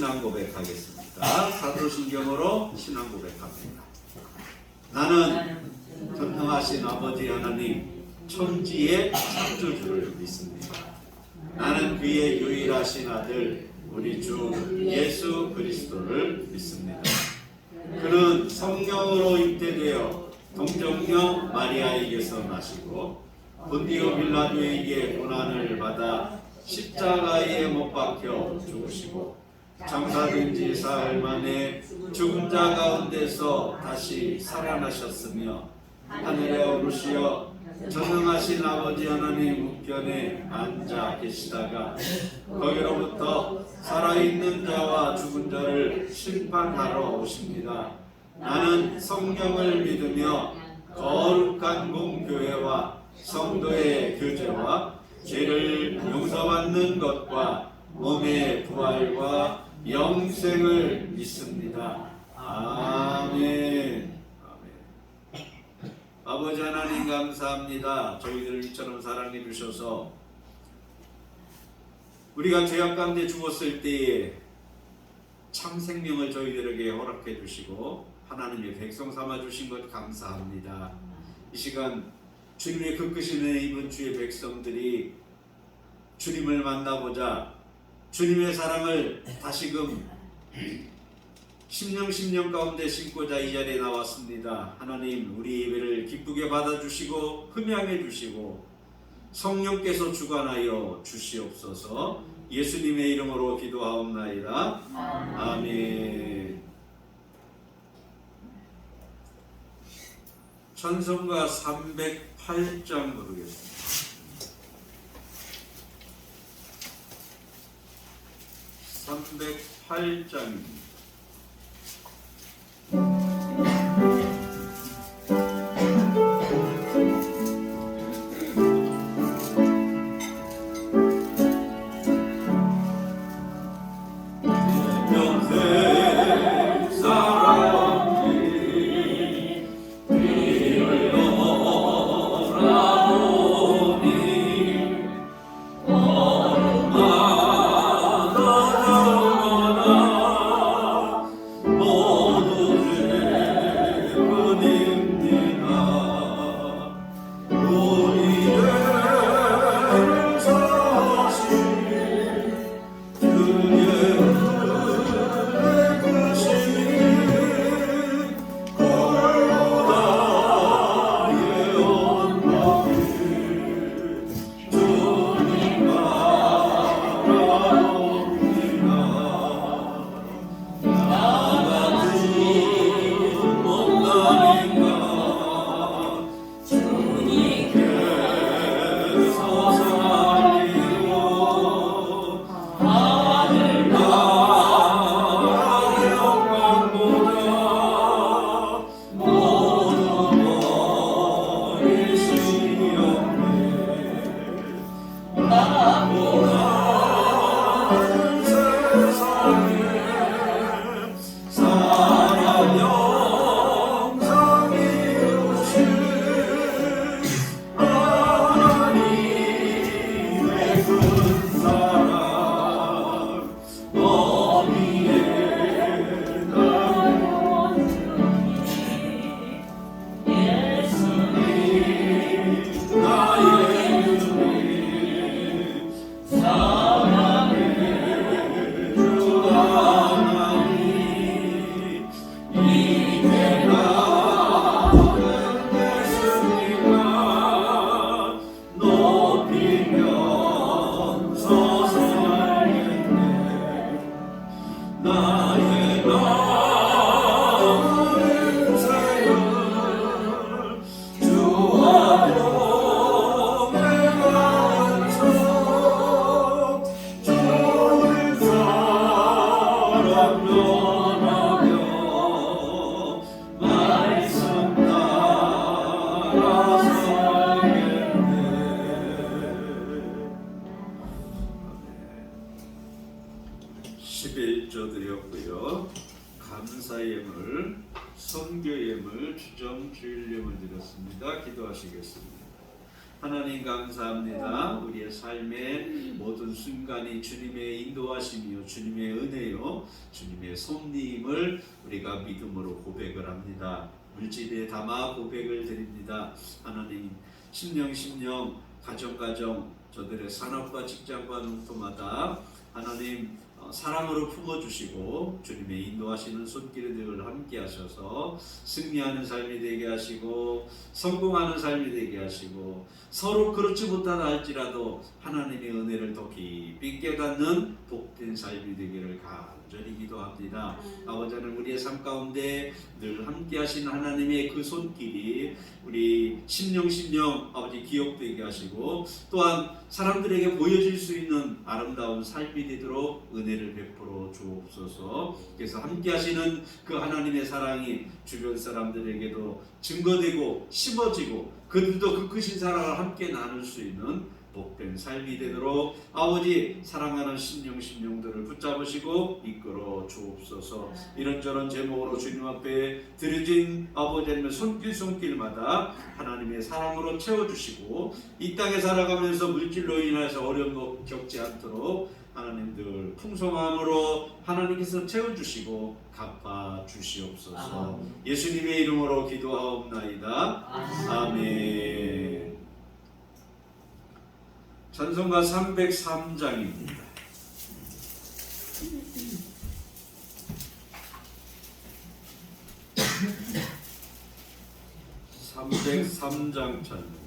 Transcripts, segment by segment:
신앙 고백하겠습니다. 사도신경으로 신앙 고백합니다. 나는 전능하신 아버지 하나님 천지의 창조주를 믿습니다. 나는 그의 유일하신 아들 우리 주 예수 그리스도를 믿습니다. 그는 성령으로 잉태되어 동정녀 마리아에게서 나시고 본디오 빌라도에게 고난을 받아 십자가에 못 박혀 죽으시고 장사된 지 사흘 만에 죽은 자 가운데서 다시 살아나셨으며 하늘에 오르시어 전능하신 아버지 하나님 우편에 앉아 계시다가 거기로부터 살아있는 자와 죽은 자를 심판하러 오십니다. 나는 성령을 믿으며 거룩한 공교회와 성도의 교제와 죄를 용서받는 것과 몸의 부활과 영생을 믿습니다. 아멘. 아버지 하나님 감사합니다. 저희들을 이처럼 사랑해 주셔서 우리가 죄악 가운데 죽었을 때에 참 생명을 저희들에게 허락해 주시고 하나님의 백성 삼아 주신 것 감사합니다. 이 시간 주님의 극크신 은혜 입은 주의 백성들이 주님을 만나보자 주님의 사랑을 다시금 심령 가운데 심고자 이 자리에 나왔습니다. 하나님 우리 예배를 기쁘게 받아주시고 흠양해 주시고 성령께서 주관하여 주시옵소서. 예수님의 이름으로 기도하옵나이다. 아멘. 찬송가 308장 부르겠습니다. 308장입니다. 하나님 감사합니다. 우리의 삶의 모든 순간이 주님의 인도하심이요, 주님의 은혜요, 주님의 섭리임을 우리가 믿음으로 고백을 합니다. 물질에 담아 고백을 드립니다. 하나님, 심령 가정 저들의 산업과 직장과 농토마다 하나님 사랑으로 품어주시고 주님의 인도하시는 손길에 늘 함께 하셔서 승리하는 삶이 되게 하시고 성공하는 삶이 되게 하시고 서로 그렇지 못하다 할지라도 하나님의 은혜를 더 깊이 깨닫는 복된 삶이 되기를 간절히 기도합니다. 아버지 하나님, 우리의 삶 가운데 늘 함께 하신 하나님의 그 손길이 우리 심령 아버지 기억되게 하시고 또한 사람들에게 보여줄 수 있는 아름다운 삶이 되도록 은혜를 베풀어 주옵소서. 그래서 함께 하시는 그 하나님의 사랑이 주변 사람들에게도 증거되고 심어지고 그들도 그 크신 사랑을 함께 나눌 수 있는 복된 삶이 되도록 아버지 사랑하는 심령들을 붙잡으시고 이끌어 주옵소서. 이런저런 제목으로 주님 앞에 드려진 아버지 하나님의 손길마다 하나님의 사랑으로 채워주시고 이 땅에 살아가면서 물질로 인해서 어려움 겪지 않도록 하나님들 풍성함으로 하나님께서 채워주시고 갚아주시옵소서. 예수님의 이름으로 기도하옵나이다. 아멘. 찬송가 303장입니다. 303장 찬송입니다.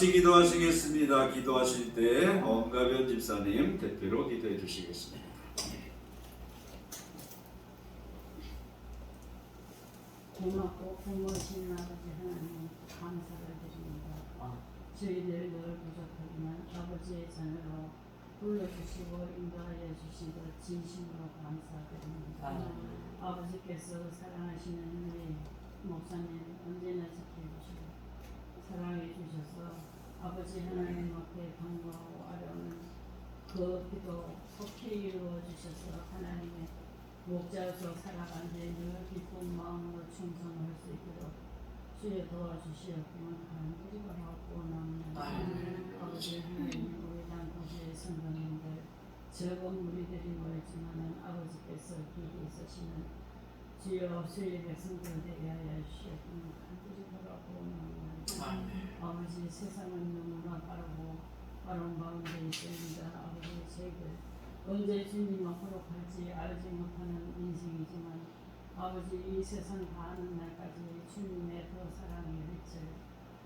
같이 기도하시겠습니다. 기도하실 때 엄가변 집사님 대표로 기도해 주시겠습니다. 고맙고 고마우신 아버지 하나님 감사를 드립니다. 저희들 늘 부족하지만 아버지의 자녀로 불러주시고 인도하여 주신 것 진심으로 감사드립니다. 아버지께서 사랑하시는 우리 목사님 언제나 지켜주시고 사랑해 주셔서 아버지 하나님 앞에 간구하고 아뢰오는 그 기도 속히 이루어 주셔서 하나님의 목자로서 살아가는데 늘 기쁜 마음으로 충성할 수 있도록 주여 도와주시옵기만 간절히 바라고 원합니다. 아버지 하나님 우리 단도시의 성도님들 적은 무리들이 모였지만 아버지께서 길이 있으시는 주여 주의 백성들 되게 하여 주시옵기만 간절히 바라고 원합니다. 아버지 세상은 너무나 빠르고 빠른 가운데 있습니다. 아버지 저희들 언제 주님 앞으로 갈지 알지 못하는 인생이지만 아버지 이 세상 가는 날까지 주님의 더 사랑의 빛을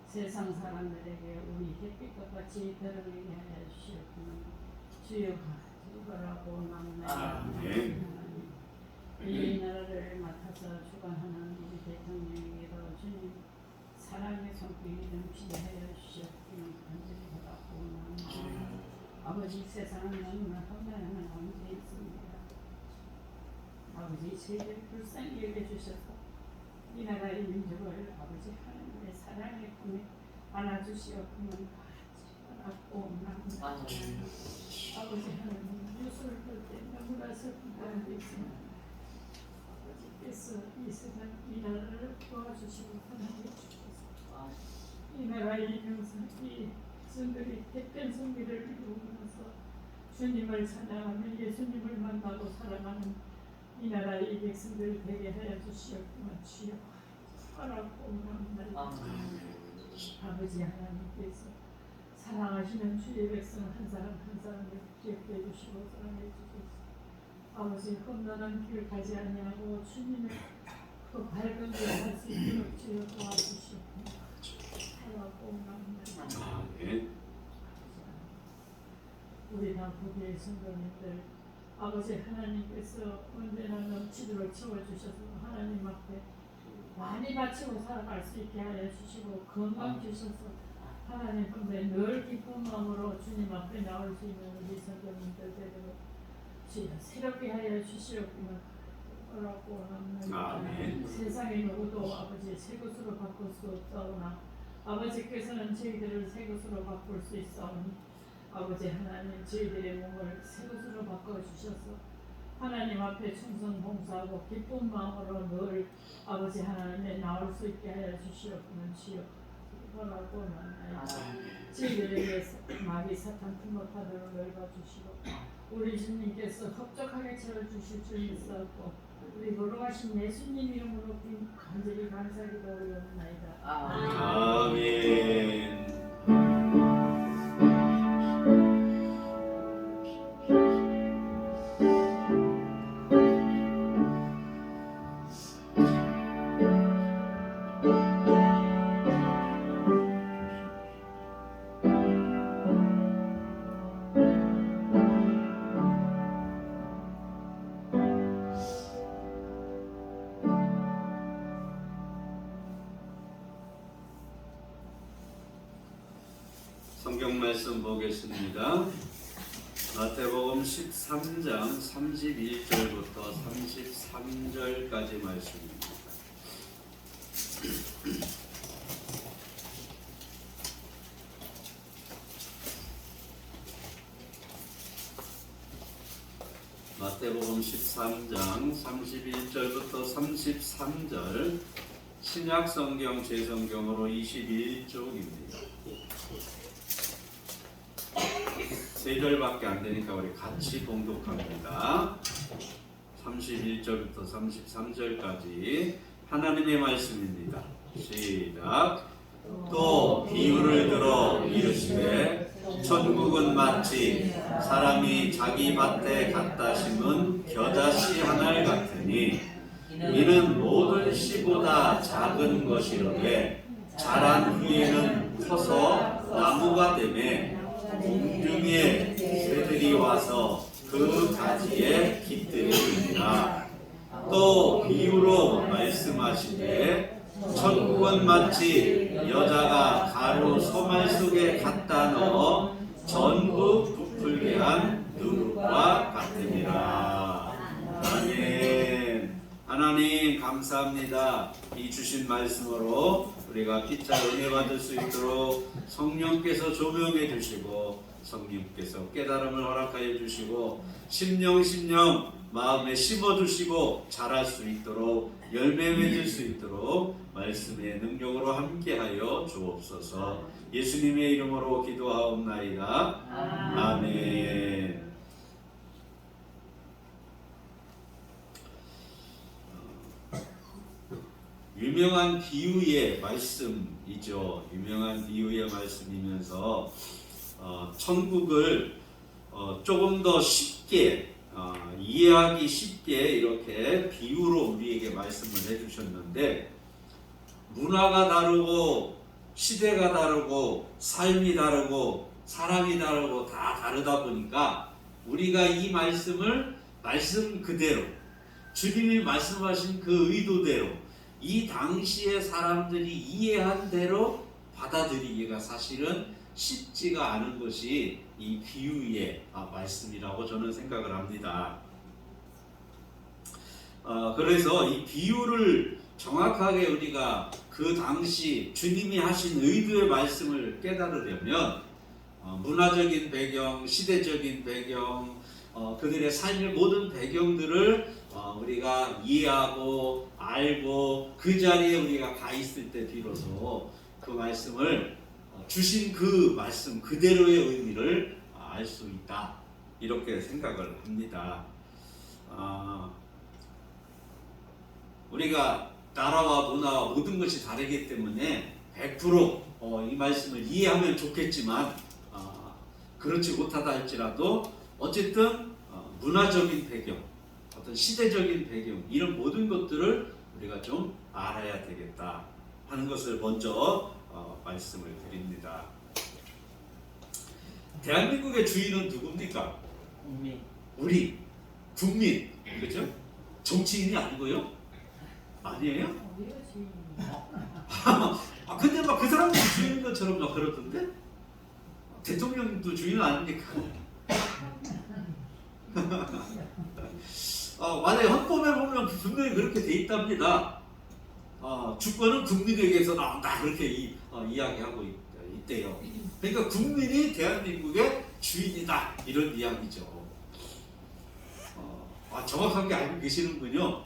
세상 사람들에게 우리 햇빛과 같이 드러내게 하여 주시옵기만 주여 주거라고 원합니다. 이 나라를 맡아서 주관하는 우리 대통령에게도 주님 사랑의 손길이 넘치게 하여 주시옵기만 간절히 바라고 원합니다. 아버지 세상은 너무나 험난한 가운데 있습니다. 아버지 저희를 불쌍히 여겨주셔서 이 나라의 민족을 아버지 하나님의 사랑의 품에 안아주시옵기만 바라고 원합니다. 아버지 하나님 유수를 볼때 너무나 슬픈 가운데 있으나 아버지께서 이 세상 이 나라를 도와주시고 하나님 주셔서 이 나라의 명성 이 백성들이 택된 성기를 이루면서 주님을 찬양하며 예수님을 만나고 살아가는 이 나라의 이 백성들 되게 하여 주시옵기만 주여 하라고 원합니다. 아버지 하나님께서 사랑하시는 주의 백성 한 사람 한 사람을 기억해 주시고 사랑해 주소서. 아버지 험난한 길 가지 아니하고 주님의 그 밝은 길 갈 수 있도록 주여 도와주시옵기만 하라고 원합니다. 우리 남부교회 성도님들 아버지 하나님께서 언제나 넘치도록 채워주셔서 하나님 앞에 많이 바치고 살아갈 수 있게 하여 주시고 건강 주셔서 하나님 앞에 늘 기쁜 마음으로 주님 앞에 나올 수 있는 우리 성도님들 되도록 주여 새롭게 하여 주시옵기만 하라고 원합니다. 세상에 누구도 아버지 새 것으로 바꿀 수 없사오나 아버지께서는 저희들을 새 것으로 바꿀 수 있사오니 아버지 하나님 저희들의 몸을 새 것으로 바꿔주셔서 하나님 앞에 충성 봉사하고 기쁜 마음으로 늘 아버지 하나님에 나올 수 있게 하여 주시옵기만 주여 바라고 원하나이다. 저희들에게 마귀 사탄 풍모파들을 넓어주시고 우리 주님께서 흡족하게 채워주실 줄 믿사옵고 우리 걸어가신 예수님 이름으로 간절히 감사기도 올려옵나이다. 아멘. 성경 말씀 보겠습니다. 마태복음 13장 31절부터 33절까지 말씀입니다. 마태복음 13장 31절부터 33절 신약성경 제성경으로 21쪽입니다. 세 절밖에 안 되니까 우리 같이 봉독합니다. 31절부터 33절까지 하나님의 말씀입니다. 시작. 또 비유를 들어 이르시되 천국은 마치 사람이 자기 밭에 갖다 심은 겨자씨 하나 같으니 이는 모든 씨보다 작은 것이로되 자란 후에는 커서 나무가 되매 몽둥이에 새들이 와서 그 가지에 깃들이니라. 또 비유로 말씀 말씀하시되 천국은 마치 여자가 가루 소말 속에 갖다 넣어 전부 부풀게 한 누룩과 같으니라. 아멘. 하나님 감사합니다. 이 주신 말씀으로 우리가 피차 은혜 받을 수 있도록 성령께서 조명해 주시고 성령께서 깨달음을 허락하여 주시고 심령 마음에 심어 주시고 자랄 수 있도록 열매 맺을 수 있도록 말씀의 능력으로 함께하여 주옵소서. 예수님의 이름으로 기도하옵나이다. 아멘. 유명한 비유의 말씀이죠. 유명한 비유의 말씀이면서 천국을 조금 더 쉽게 이해하기 쉽게 이렇게 비유로 우리에게 말씀을 해주셨는데, 문화가 다르고 시대가 다르고 삶이 다르고 사람이 다르고 다 다르다 보니까 우리가 이 말씀을 말씀 그대로 주님이 말씀하신 그 의도대로 이 당시의 사람들이 이해한 대로 받아들이기가 사실은 쉽지가 않은 것이 이 비유의 말씀이라고 저는 생각을 합니다. 그래서 이 비유를 정확하게 우리가 그 당시 주님이 하신 의도의 말씀을 깨달으려면 문화적인 배경, 시대적인 배경, 그들의 삶의 모든 배경들을 우리가 이해하고 알고 그 자리에 우리가 가 있을 때 비로소 그 말씀을 주신 그 말씀 그대로의 의미를 알 수 있다, 이렇게 생각을 합니다. 우리가 나라와 문화와 모든 것이 다르기 때문에 100% 이 말씀을 이해하면 좋겠지만 그렇지 못하다 할지라도 어쨌든 문화적인 배경, 어떤 시대적인 배경, 이런 모든 것들을 우리가 좀 알아야 되겠다 하는 것을 먼저 말씀을 드립니다. 대한민국의 주인은 누굽니까? 우리 국민, 그렇죠? 정치인이 아니고요? 아니에요? 근데 막 그 사람들이 주인인 것처럼 막 그러던데? 대통령도 주인 아닙니까? 만약에 헌법에 보면 분명히 그렇게 돼 있답니다. 주권은 국민에게서 나온다, 그렇게 이야기하고 있대요. 그러니까 국민이 대한민국의 주인이다, 이런 이야기죠. 정확하게 알고 계시는군요.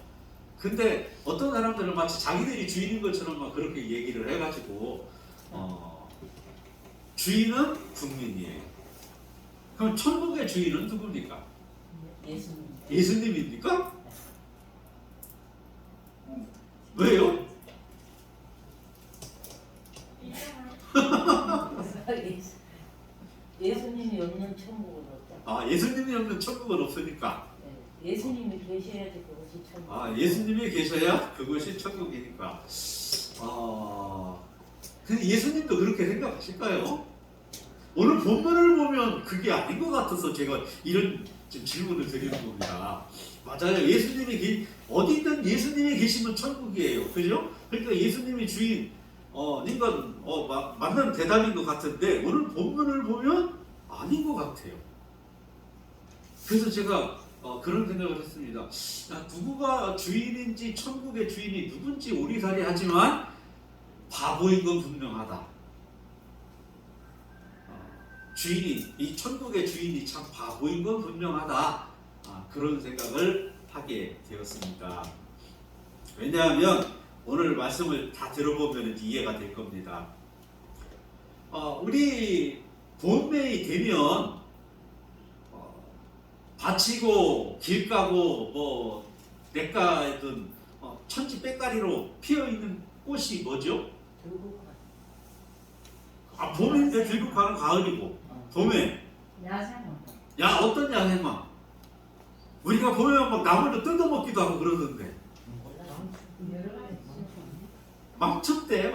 근데 어떤 사람들은 마치 자기들이 주인인 것처럼 막 그렇게 얘기를 해가지고 주인은 국민이에요. 그럼 천국의 주인은 누굽니까? 예수님입니까? 왜요? 예수님이 없는 천국은 없다. 예수님이 없는 천국은 없으니까. 예수님이 계셔야지 그것이 천국. 예수님이 계셔야 그것이 천국이니까. 근데 예수님도 그렇게 생각하실까요? 오늘 본문을 보면 그게 아닌 것 같아서 제가 이런 지금 질문을 드리는 겁니다. 맞아요. 예수님이 어디든 예수님이 계시면 천국이에요. 그죠? 그러니까 예수님이 주인 건 맞는 대답인 것 같은데 오늘 본문을 보면 아닌 것 같아요. 그래서 제가 그런 생각을 했습니다. 누구가 주인인지 천국의 주인이 누군지 오리살이 하지만 바보인 건 분명하다. 이 천국의 주인이 참 바보인 건 분명하다. 그런 생각을 하게 되었습니다. 왜냐하면 오늘 말씀을 다 들어보면 이해가 될 겁니다. 우리 봄매이 되면 밭이고 길가고 냇가든 천지 빽가리로 피어있는 꽃이 뭐죠? 봄인데 들국화는 가을이고 봄에 어떤 야생화? 우리가 보면 막 나무를 뜯어먹기도 하고 그러던데 막춥대.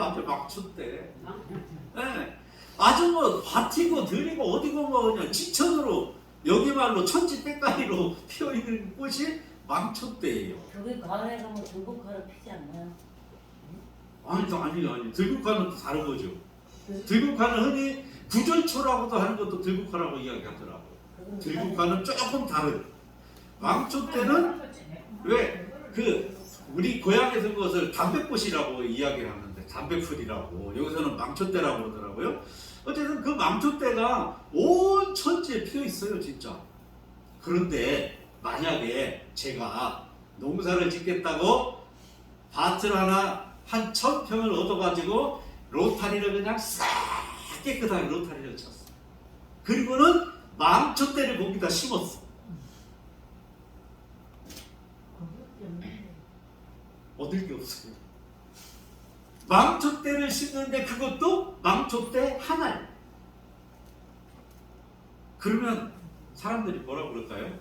네. 아주 밭이고 들이고 어디고 그냥 지천으로 여기 말로 천지 빽가리로 피어있는 꽃이 망초대예요. 저기 가을에 가면 들국화를 피지 않나요? 아니. 들국화는 또 다른 거죠. 들국화는 흔히 구절초라고도 하는 것도 들국화라고 이야기하더라고요. 들국화는 조금 다른. 망초대는 왜 우리 고향에서 그것을 담배꽃이라고 이야기를 하는데 담배풀이라고 여기서는 망초대라고 그러더라고요. 어쨌든 그 망초대가 온 천지에 피어 있어요, 진짜. 그런데 만약에 제가 농사를 짓겠다고 밭을 하나 한 1000평을 얻어가지고 로타리를 그냥 싹 깨끗하게 로타리를 쳤어. 그리고는 망초대를 거기다 심었어. 얻을 게 없어요. 망초대를 심는데 그것도 망초대 하나예요. 그러면 사람들이 뭐라고 그럴까요?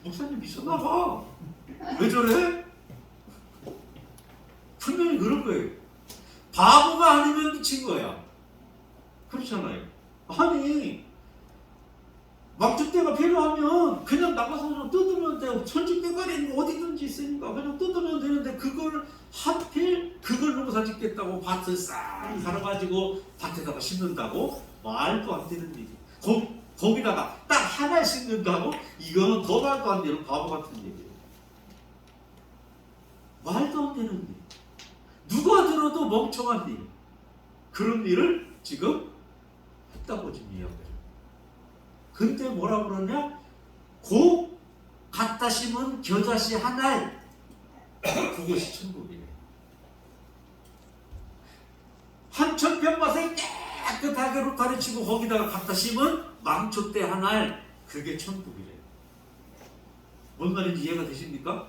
목사님 미쳤나봐. 왜 저래? 분명히 그럴 거예요. 바보가 아니면 미친 거야. 그렇잖아요. 아니 망초대가 필요하면 그냥 나가서 좀 뜯으면 돼요. 천지대가리 어디든지 있으니까 그냥 뜯으면 되는데 그걸 하필 그걸 농사 짓겠다고 밭을 싹 갈아가지고 밭에다가 심는다고? 말도 안 되는 일이. 거기다가 딱 하나 심는다고? 이거는 더 말도 안 되는 바보 같은 얘기예요. 말도 안 되는 일. 누가 들어도 멍청한 일. 그런 일을 지금 했다고 지금 이야기해요. 근데 뭐라 그러냐? 고 갖다 심은 겨자씨 한 알. 그것이 천국이래. 한 1000평 밭에 깨끗하게 로타리 치고 거기다가 갖다 심은 망초대 한 알. 그게 천국이래. 뭔 말인지 이해가 되십니까?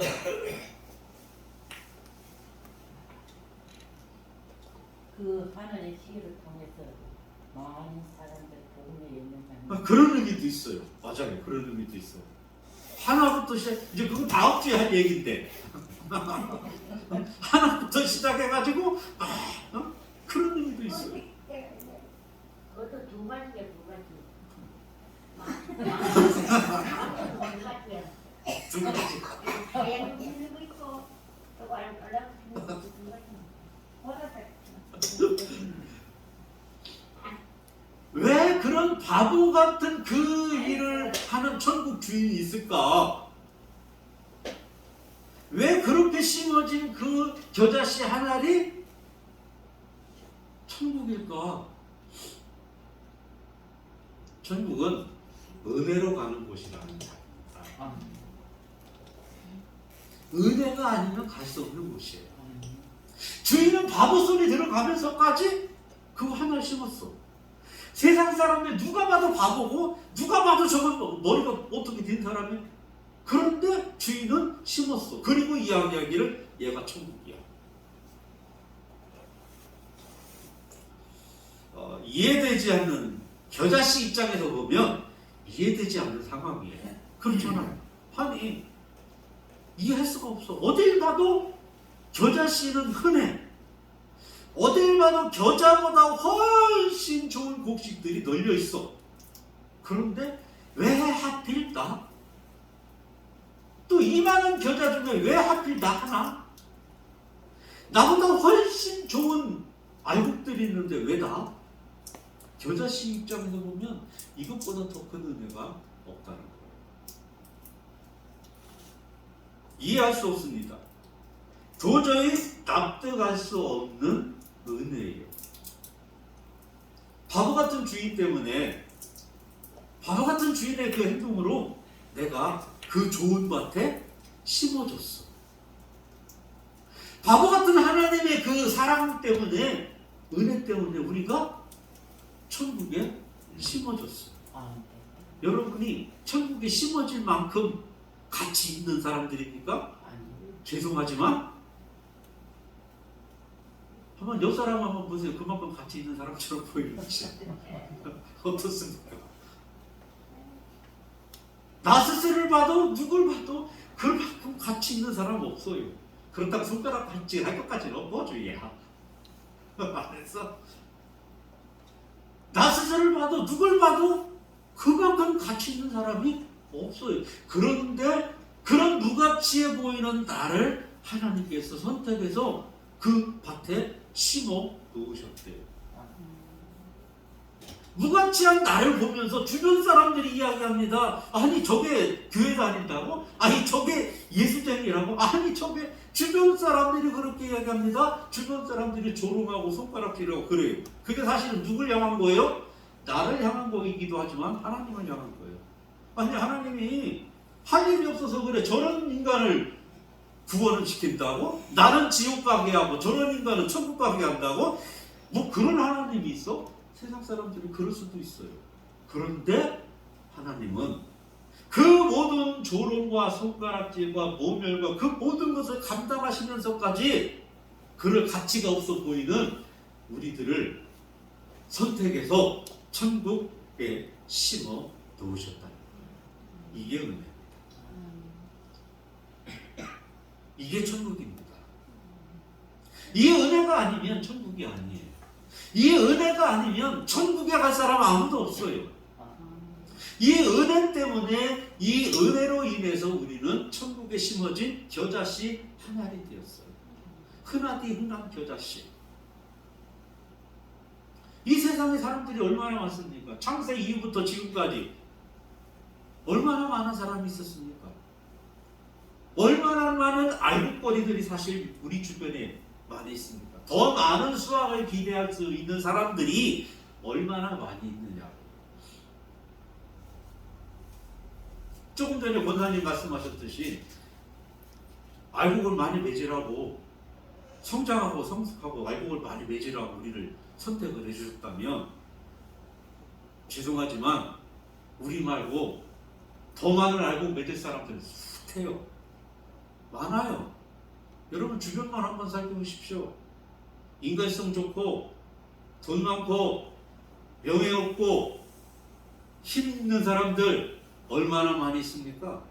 그 하나님의 시기를 통해서 많은 사람들 복음에 연명하는 그런 의미도 있어요. 맞아요. 그런 의미도 있어요. 하나부터 이제 그건 다음 주에 할 얘기인데 하나부터 시작해가지고 그런 의미도 있어요. 그것도 두 가지야, 두 가지. 두 가지. 그냥 밀고 있고, 또 알아보는 두 가지. 왜 그런 바보 같은 그 일을 하는 천국 주인이 있을까? 왜 그렇게 심어진 그 겨자씨 한 알이 천국일까? 천국은 은혜로 가는 곳이라는 거야. 은혜가 아니면 갈 수 없는 곳이에요. 주인은 바보 소리 들어가면서까지 그거 하나를 심었어. 세상 사람들 누가 봐도 바보고 누가 봐도 저건 머리가 어떻게 된 사람이. 그런데 주인은 심었어. 그리고 이야기하기를 얘가 천국이야. 이해되지 않는 겨자씨 입장에서 보면 이해되지 않는 상황이에요. 그렇잖아요. 아니 이해할 수가 없어. 어딜 봐도 겨자씨는 흔해. 어딜 봐도 겨자보다 훨씬 좋은 곡식들이 널려 있어. 그런데 왜 하필 나? 또 이 많은 겨자 중에 왜 하필 나 하나? 나보다 훨씬 좋은 알곡들이 있는데 왜 나? 겨자씨 입장에서 보면 이것보다 더 큰 은혜가 없다는 거예요. 이해할 수 없습니다. 도저히 납득할 수 없는 은혜예요. 바보 같은 주인 때문에, 바보 같은 주인의 그 행동으로 내가 그 좋은 밭에 심어줬어. 바보 같은 하나님의 그 사랑 때문에, 은혜 때문에 우리가 천국에 심어줬어. 여러분이 천국에 심어질 만큼 가치 있는 사람들입니까? 죄송하지만 한번 옆 사람 한번 보세요. 그만큼 가치 있는 사람처럼 보이는지 어떻습니까? 나 스스로를 봐도 누굴 봐도 그만큼 가치 있는 사람 없어요. 그렇다고 손가락 발질 할 것까지는 없어요. 얘야. 말했어. 나 스스로를 봐도 누굴 봐도 그만큼 가치 있는 사람이 없어요. 그런데 그런 무가치해 보이는 나를 하나님께서 선택해서 그 밭에 심어 놓으셨대요. 무가치한 나를 보면서 주변 사람들이 이야기합니다. 아니 저게 교회 다닌다고? 아니 저게 예수쟁이라고? 아니 저게 주변 사람들이 그렇게 이야기합니다. 주변 사람들이 조롱하고 손가락질하고 그래요. 그게 사실은 누굴 향한 거예요? 나를 향한 거이기도 하지만 하나님을 향한 거예요. 아니 하나님이 할 일이 없어서 그래. 저런 인간을 구원을 시킨다고? 나는 지옥 가게 하고 저런 인간은 천국 가게 한다고? 뭐 그런 하나님이 있어? 세상 사람들이 그럴 수도 있어요. 그런데 하나님은 그 모든 조롱과 손가락질과 모멸과 그 모든 것을 감당하시면서까지 그럴 가치가 없어 보이는 우리들을 선택해서 천국에 심어 놓으셨다. 이게 은혜입니다. 이게 천국입니다. 이 은혜가 아니면 천국이 아니에요. 이 은혜가 아니면 천국에 갈 사람 아무도 없어요. 이 은혜 때문에 이 은혜로 인해서 우리는 천국에 심어진 겨자씨 한 알이 되었어요. 흔하디 흔한 겨자씨. 이 세상에 사람들이 얼마나 많습니까? 창세 이후부터 지금까지 얼마나 많은 사람이 있었습니까? 얼마나 많은 알곡거리들이 사실 우리 주변에 많이 있습니까? 더 많은 수확을 기대할 수 있는 사람들이 얼마나 많이 있느냐. 조금 전에 권사님 말씀하셨듯이 알곡을 많이 맺으라고 성장하고 성숙하고 알곡을 많이 맺으라고 우리를 선택을 해주셨다면 죄송하지만 우리 말고 더 많은 알곡 맺을 사람들은 숱해요. 많아요. 여러분 주변만 한번 살펴보십시오. 인간성 좋고 돈 많고 명예 없고 힘 있는 사람들 얼마나 많이 있습니까?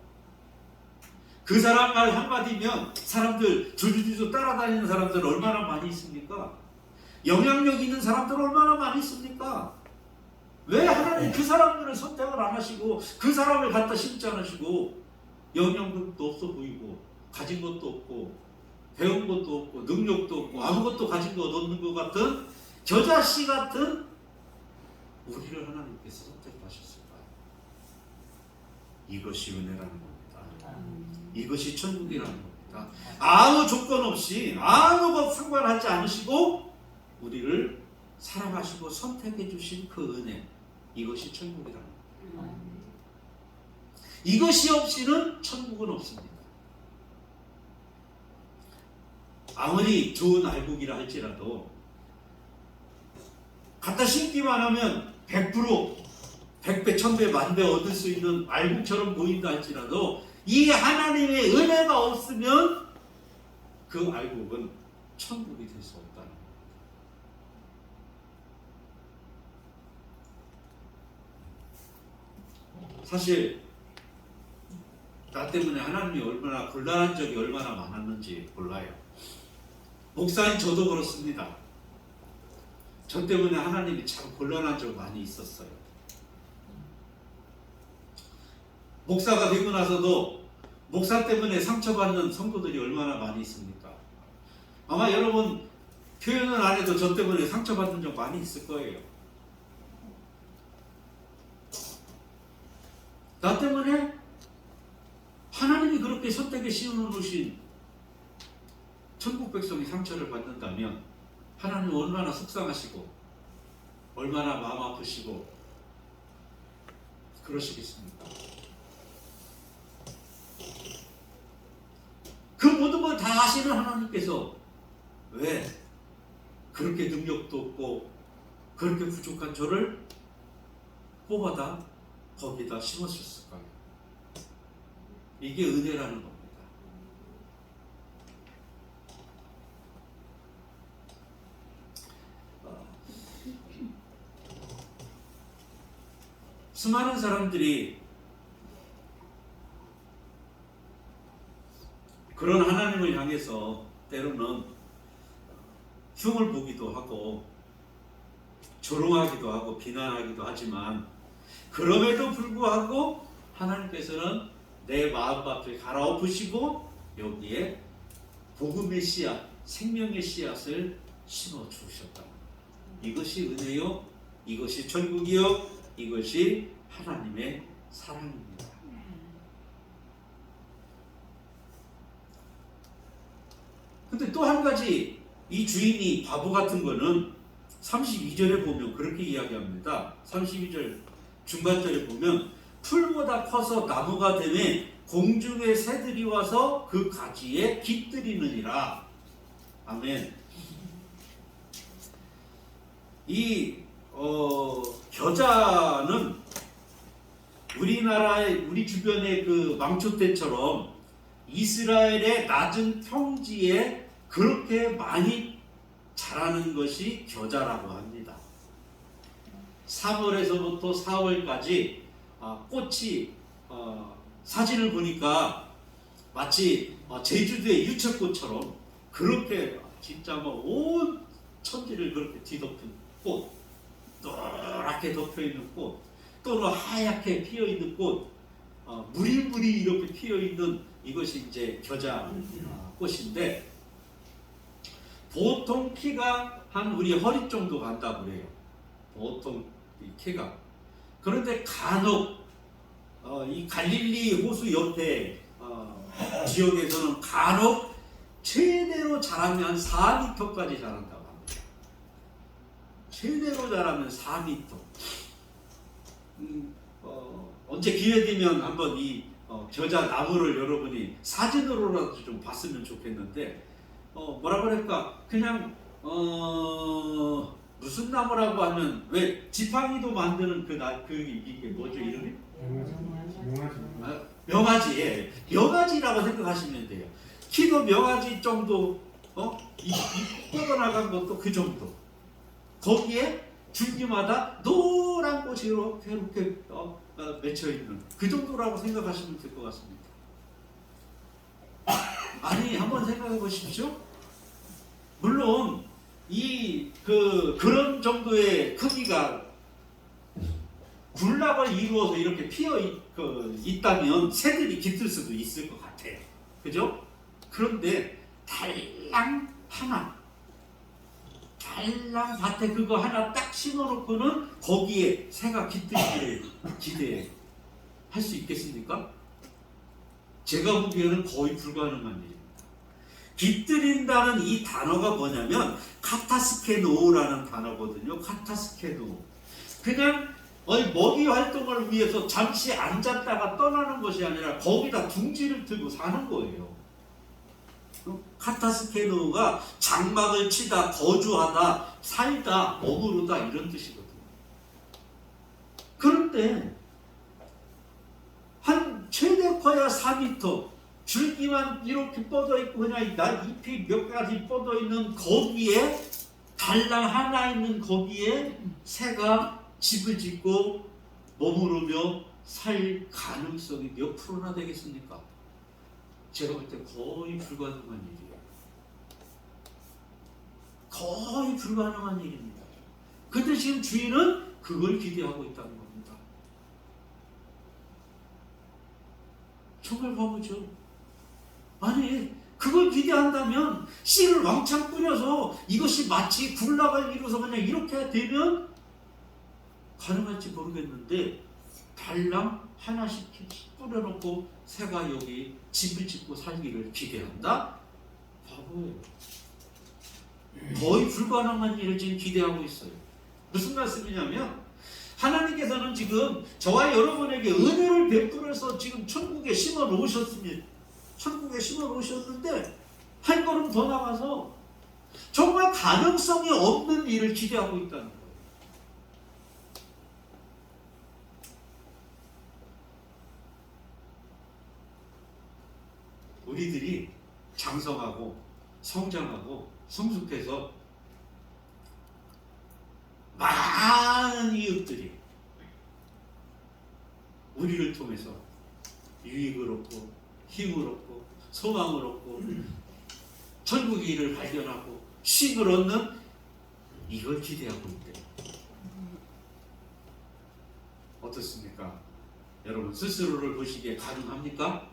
그 사람 말 한마디면 사람들 줄줄줄 따라다니는 사람들 얼마나 많이 있습니까? 영향력 있는 사람들 얼마나 많이 있습니까? 왜 하나님 그 사람들을 선택을 안 하시고 그 사람을 갖다 심지 않으시고 영향력도 없어 보이고 가진 것도 없고 배운 것도 없고 능력도 없고 아무것도 가진 거 없는 것 같은 겨자씨 같은 우리를 하나님께서 선택하셨을까요? 이것이 은혜라는 겁니다. 이것이 천국이라는 겁니다. 아무 조건 없이 아무 것 상관하지 않으시고 우리를 사랑하시고 선택해 주신 그 은혜, 이것이 천국이라는 겁니다. 이것이 없이는 천국은 없습니다. 아무리 좋은 알곡이라 할지라도 갖다 심기만 하면 100%, 100배, 1000배, 만배 얻을 수 있는 알곡처럼 보인다 할지라도 이 하나님의 은혜가 없으면 그 알곡은 천국이 될 수 없다는 겁니다. 사실 나 때문에 하나님이 얼마나 곤란한 적이 얼마나 많았는지 몰라요. 목사인 저도 그렇습니다. 저 때문에 하나님이 참 곤란한 적 많이 있었어요. 목사가 되고 나서도 목사 때문에 상처받는 성도들이 얼마나 많이 있습니까? 아마 여러분 표현은 안 해도 저 때문에 상처받는 적 많이 있을 거예요. 나 때문에 하나님이 그렇게 선택에 씌워놓으신 천국 백성이 상처를 받는다면 하나님은 얼마나 속상하시고 얼마나 마음 아프시고 그러시겠습니까? 그 모든 걸 다 아시는 하나님께서 왜 그렇게 능력도 없고 그렇게 부족한 저를 뽑아다 거기다 심으셨을까요? 이게 은혜라는 겁니다. 수많은 사람들이 그런 하나님을 향해서 때로는 흉을 보기도 하고 조롱하기도 하고 비난하기도 하지만 그럼에도 불구하고 하나님께서는 내 마음밭을 갈아엎으시고 여기에 복음의 씨앗, 생명의 씨앗을 심어 주셨다. 이것이 은혜요, 이것이 천국이요, 이것이 하나님의 사랑입니다. 근데 또 한 가지 이 주인이 바보 같은 거는 32절에 보면 그렇게 이야기합니다. 32절 중간절에 보면 풀보다 커서 나무가 되매 공중의 새들이 와서 그 가지에 깃들이느니라. 아멘. 이 겨자는 우리 주변의 그 망초 때처럼 이스라엘의 낮은 평지에 그렇게 많이 자라는 것이 겨자라고 합니다. 3월에서부터 4월까지 꽃이 사진을 보니까 마치 제주도의 유채꽃처럼 그렇게 진짜 온 천지를 그렇게 뒤덮은 꽃, 노랗게 덮여있는 꽃, 또는 하얗게 피어있는 꽃, 무리무리 이렇게 피어있는 이것이 이제 겨자 꽃인데 보통 키가 한 우리 허리 정도 간다고 그래요. 보통 이 키가. 그런데 간혹 이 갈릴리 호수 옆에 지역에서는 간혹 최대로 자라면 4m까지 자란다고 합니다. 최대로 자라면 4m. 언제 기회 되면 한번 이 겨자 나무를 여러분이 사진으로라도 좀 봤으면 좋겠는데 뭐라 그럴까 그냥 무슨 나무라고 하면 왜 지팡이도 만드는 이게 뭐죠 이름이? 명아지. 예. 명아지라고 생각하시면 돼요. 키도 명아지 정도 이 뻗어나간 것도 그 정도. 거기에 줄기마다 노란 꽃이 이렇게 맺혀있는 그 정도라고 생각하시면 될 것 같습니다. 아니 한번 생각해 보십시오. 물론 그런 정도의 크기가 군락을 이루어서 이렇게 피어 있다면 새들이 깃들 수도 있을 것 같아요. 그죠? 그런데 달랑 밭에 그거 하나 딱 심어놓고는 거기에 새가 깃들기를 기대할 수 있겠습니까? 제가 보기에는 거의 불가능한 일입니다. 깃들인다는 이 단어가 뭐냐면 카타스케노라는 단어거든요. 카타스케노. 그냥 먹이 활동을 위해서 잠시 앉았다가 떠나는 것이 아니라 거기다 둥지를 들고 사는 거예요. 카타스케노가 장막을 치다, 거주하다, 살다, 머무르다 이런 뜻이거든요. 그런데 한 최대 커야 4m, 줄기만 이렇게 뻗어있고 그냥 잎이 몇 가지 뻗어있는 거기에 달랑 하나 있는 거기에 새가 집을 짓고 머무르며 살 가능성이 몇 프로나 되겠습니까? 제가 볼 때 거의 불가능한 일이에요. 거의 불가능한 일입니다. 근데 지금 주인은 그걸 기대하고 있다는 겁니다. 정말 바보죠. 아니 그걸 기대한다면 씨를 왕창 뿌려서 이것이 마치 군락을 이루어서 그냥 이렇게 되면 가능할지 모르겠는데 달랑 하나씩 뿌려놓고 새가 여기 집을 짓고 살기를 기대한다? 바보예요. 거의 불가능한 일을 지금 기대하고 있어요. 무슨 말씀이냐면 하나님께서는 지금 저와 여러분에게 은혜를 베풀어서 지금 천국에 심어 놓으셨습니다. 천국에 심어 놓으셨는데 한 걸음 더 나가서 정말 가능성이 없는 일을 기대하고 있다는 거예요. 우리들이 장성하고 성장하고 성숙해서 많은 이웃들이 우리를 통해서 유익을 얻고 힘을 얻고 소망을 얻고 천국의 일을 발견하고 쉼을 얻는 이걸 기대하고 있대요. 어떻습니까? 여러분 스스로를 보시기에 가능합니까?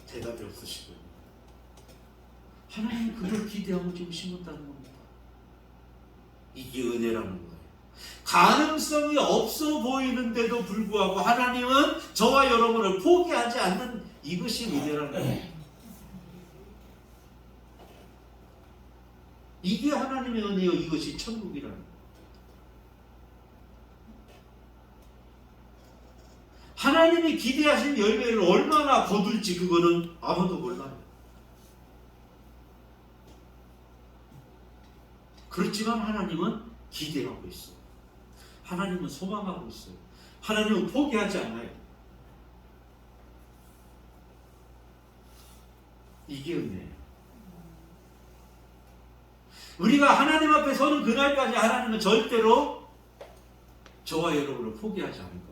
대답이 없으시군요. 하나님은 그를 기대하고 지금 심었다는 겁니다. 이게 은혜라는 거예요. 가능성이 없어 보이는데도 불구하고 하나님은 저와 여러분을 포기하지 않는 이것이 은혜라는 거예요. 이게 하나님의 은혜요. 이것이 천국이라는 거예요. 하나님이 기대하신 열매를 얼마나 거둘지 그거는 아무도 몰라요. 그렇지만 하나님은 기대하고 있어요. 하나님은 소망하고 있어요. 하나님은 포기하지 않아요. 이게 은혜예요. 우리가 하나님 앞에 서는 그날까지 하나님은 절대로 저와 여러분을 포기하지 않을 겁니다.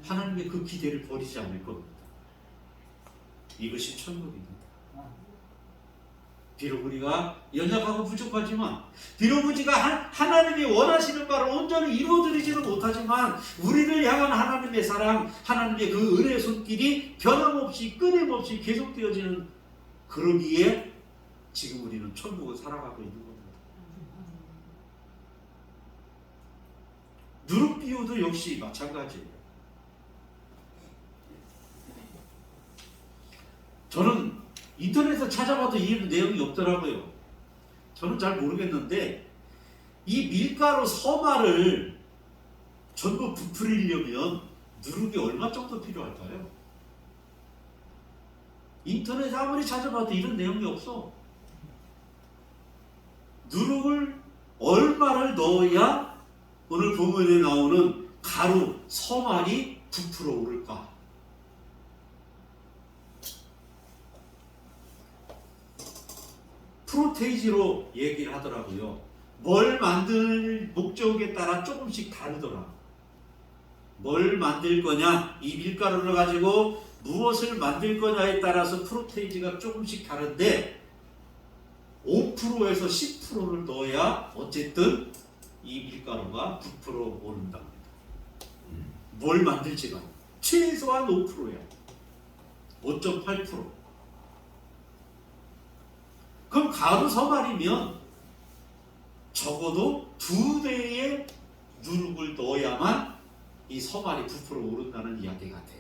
하나님의 그 기대를 버리지 않을 겁니다. 이것이 천국입니다. 비록 우리가 연약하고 부족하지만, 비록 우리가 하나님이 원하시는 바를 온전히 이루어드리지는 못하지만, 우리를 향한 하나님의 사랑, 하나님의 그 은혜의 손길이 변함없이 끊임없이 계속되어지는, 그러기에 지금 우리는 천국을 살아가고 있는 겁니다. 누룩 비유도 역시 마찬가지예요. 저는 인터넷에서 찾아봐도 이 내용이 없더라고요. 저는 잘 모르겠는데 이 밀가루 서말을 전부 부풀리려면 누룩이 얼마 정도 필요할까요? 인터넷에 아무리 찾아봐도 이런 내용이 없어. 누룩을 얼마를 넣어야 오늘 본문에 나오는 가루 서말이 부풀어 오를까? 프로테이지로 얘기를 하더라고요. 뭘 만들 목적에 따라 조금씩 다르더라. 뭘 만들 거냐, 이 밀가루를 가지고 무엇을 만들 거냐에 따라서 프로테이지가 조금씩 다른데 5%에서 10%를 넣어야 어쨌든 이 밀가루가 부풀어 오른답니다. 뭘 만들지가 최소한 5%야. 5.8%. 그럼 가루 서말이면 적어도 2대의 누룩을 넣어야만 이 서말이 부풀어 오른다는 이야기 같아요.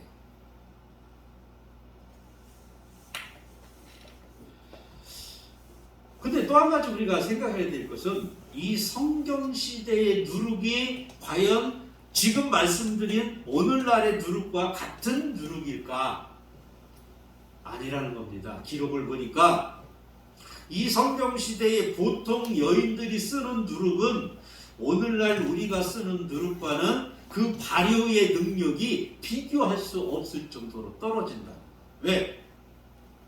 근데 또 한 가지 우리가 생각해야 될 것은 이 성경 시대의 누룩이 과연 지금 말씀드린 오늘날의 누룩과 같은 누룩일까? 아니라는 겁니다. 기록을 보니까 이 성경 시대의 보통 여인들이 쓰는 누룩은 오늘날 우리가 쓰는 누룩과는 그 발효의 능력이 비교할 수 없을 정도로 떨어진다. 왜?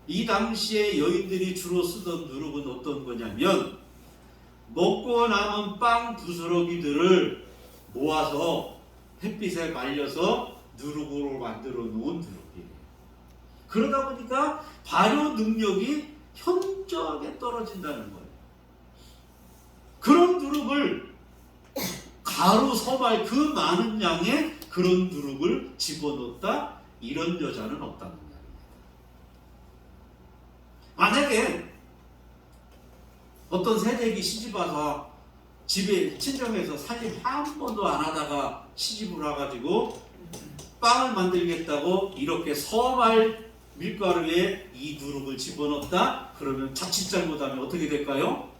이 당시에 여인들이 주로 쓰던 누룩은 어떤 거냐면 먹고 남은 빵 부스러기들을 모아서 햇빛에 말려서 누룩으로 만들어 놓은 누룩이에요. 그러다 보니까 발효 능력이 현저하게 떨어진다는 거예요. 그런 누룩을 가루 서말 그 많은 양의 그런 누룩을 집어넣었다, 이런 여자는 없다는 이야기입니다. 만약에 어떤 새댁이 시집와서 집에 친정에서 살림 한 번도 안 하다가 시집을 와가지고 빵을 만들겠다고 이렇게 서말 밀가루에 이 누룩을 집어넣었다? 그러면 자칫 잘못하면 어떻게 될까요?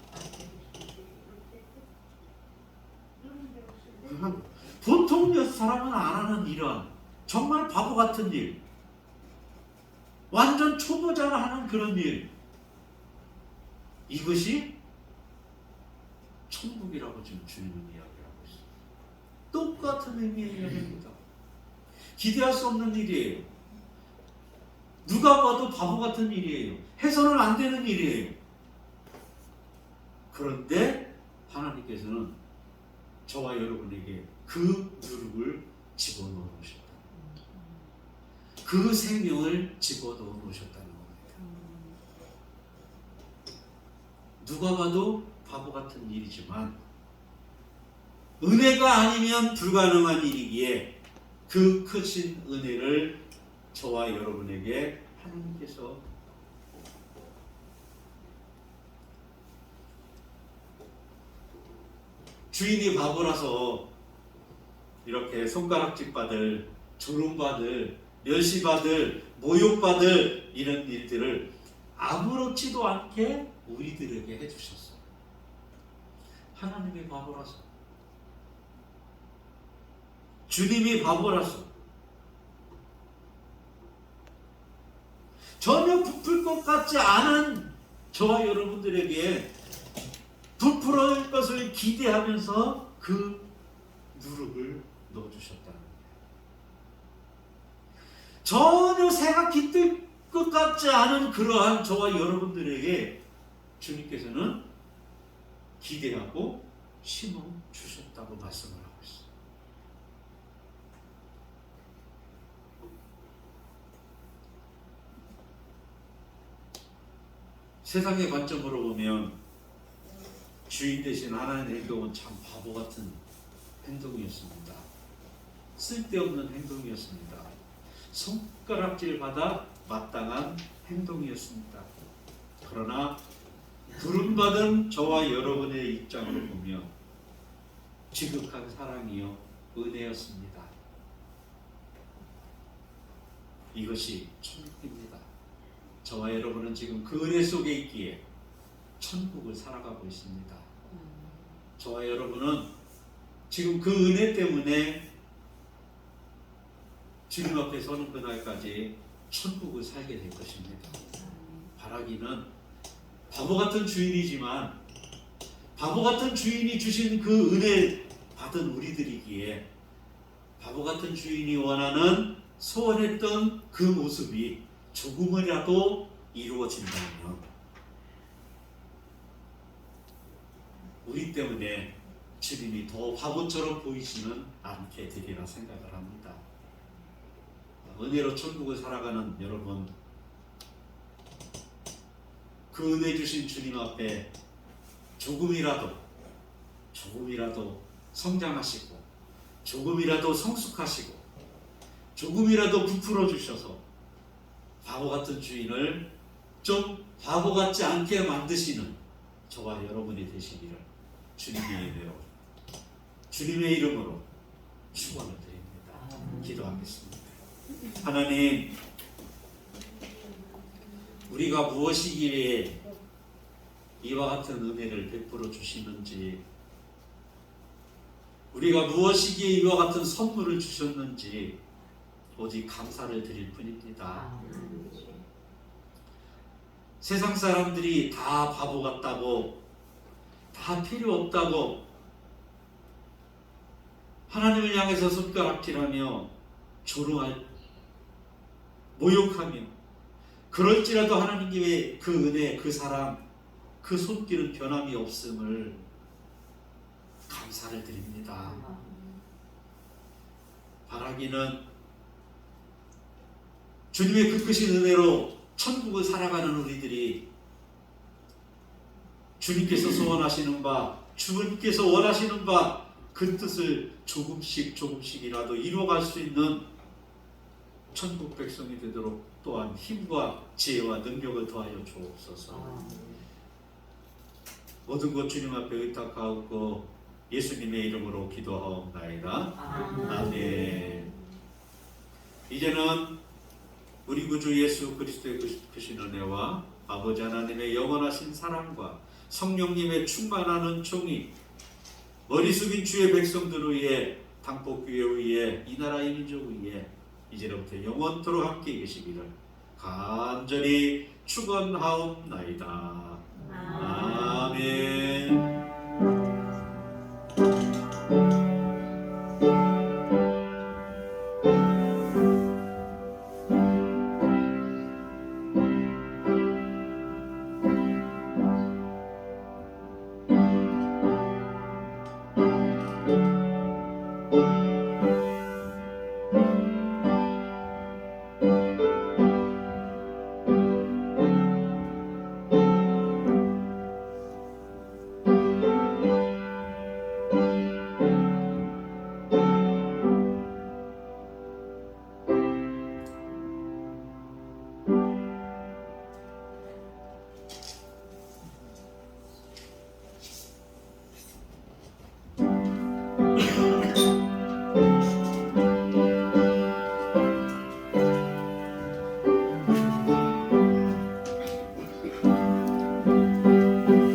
보통 사람은 안 하는 일은 정말 바보 같은 일, 완전 초보자가 하는 그런 일, 이것이 천국이라고 지금 주님은 이야기하고 있어요. 똑같은 의미의 이야기입니다. 기대할 수 없는 일이에요. 누가 봐도 바보 같은 일이에요. 해서는 안 되는 일이에요. 그런데 하나님께서는 저와 여러분에게 그 누룩을 집어넣어 놓으셨다. 그 생명을 집어넣어 놓으셨다는 겁니다. 누가 봐도 바보 같은 일이지만 은혜가 아니면 불가능한 일이기에 그 크신 은혜를 저와 여러분에게 하나님께서 주인이 바보라서 이렇게 손가락질 받을, 조롱받을, 멸시받을, 모욕받을 이런 일들을 아무렇지도 않게 우리들에게 해주셨어요. 하나님이 바보라서, 주님이 바보라서, 전혀 부풀 것 같지 않은 저와 여러분들에게 부풀어질 것을 기대하면서 그 누룩을 넣어주셨다는 거예요. 전혀 새가 깃들 것 같지 않은 그러한 저와 여러분들에게 주님께서는 기대하고 심어 주셨다고 말씀을 하고 있어요. 세상의 관점으로 보면 주인 대신 하나님의 행동은 참 바보 같은 행동이었습니다. 쓸데없는 행동이었습니다. 손가락질 받아 마땅한 행동이었습니다. 그러나 부름받은 저와 여러분의 입장으로 보면 지극한 사랑이요 은혜였습니다. 이것이 천국입니다. 저와 여러분은 지금 그 은혜 속에 있기에 천국을 살아가고 있습니다. 저와 여러분은 지금 그 은혜 때문에 주님 앞에 서는 그날까지 천국을 살게 될 것입니다. 바라기는 바보 같은 주인이지만 바보 같은 주인이 주신 그 은혜 받은 우리들이기에 바보 같은 주인이 원하는 소원했던 그 모습이 조금이라도 이루어진다면 우리 때문에 주님이 더 바보처럼 보이지는 않게 되리라 생각을 합니다. 은혜로 천국을 살아가는 여러분, 그 은혜 주신 주님 앞에 조금이라도 성장하시고 조금이라도 성숙하시고 조금이라도 부풀어 주셔서 바보 같은 주인을 좀 바보 같지 않게 만드시는 저와 여러분이 되시기를 주님의 이름으로 축원을 드립니다. 기도하겠습니다. 하나님, 우리가 무엇이기에 이와 같은 은혜를 베풀어 주시는지, 우리가 무엇이기에 이와 같은 선물을 주셨는지 오직 감사를 드릴 뿐입니다. 세상 사람들이 다 바보 같다고, 다 필요 없다고 하나님을 향해서 손가락질하며 조롱할, 모욕하며 그럴지라도 하나님께 그 은혜, 그 사랑, 그 손길은 변함이 없음을 감사를 드립니다. 바라기는 주님의 그 크신 은혜로 천국을 살아가는 우리들이 주님께서 소원하시는 바, 주님께서 원하시는 바, 그 뜻을 조금씩이라도 이루어갈 수 있는 천국 백성이 되도록 또한 힘과 지혜와 능력을 더하여 주옵소서. 모든 것 주님 앞에 의탁하옵고 예수님의 이름으로 기도하옵나이다. 아멘. 이제는 우리 구주 예수 그리스도의 크신 은혜와 아버지 하나님의 영원하신 사랑과 성령님의 충만한 은총이 머리 숙인 주의 백성들 위에, 당복교회 위에, 이 나라 이 민족 위에 이제로부터 영원토록 함께 계시기를 간절히 축원하옵나이다. 아멘.